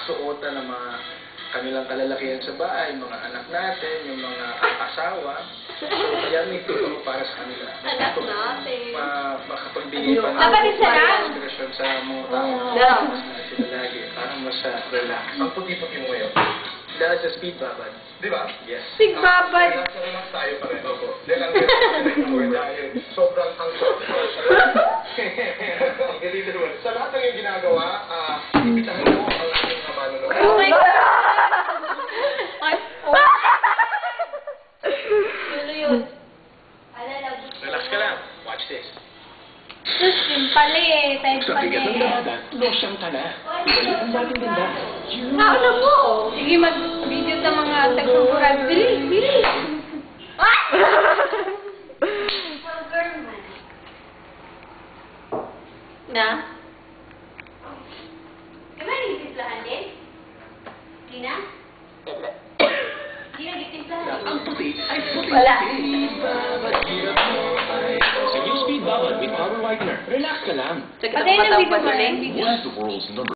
kasuotan ng mga kanilang kalalakihan sa bahay, mga anak natin, yung mga asawa. So, kaya may tulong para sa kanila. Anak natin. Makapagbigay pa Dapat isa lang. inspirasyon sa mga tao. Yeah. Mas na sila lagi. Parang mas relax. Ang puti-puti mo ngayon. Dahil sa speed babad. Di ba? Yes. Big babad. Relax tayo pa rin. Opo. Dahil dahil sobrang tangkot. Ang galing na naman. Sa lahat ng iyong ginagawa, ibitahin mo ang ating mga manonood. Oh my God! Ay, oh. Ano yun? Relax ka lang. Watch this. Sus, yung pala eh. Type Sa pa bigat ng niya eh. lahat, losyang ka na. Balik ang dating ganda. Ano mo? Sige, mag-video sa mga tagsuburan. Bilis, bilis! Ah! Na? Di ba nagtitimplahan din? Di na? Di nagtitimplahan. Ang puti ay puti. Wala. Sa new Speed Babad with Power Whitener, relax ka lang. Patay ng video mo rin. What is the world's number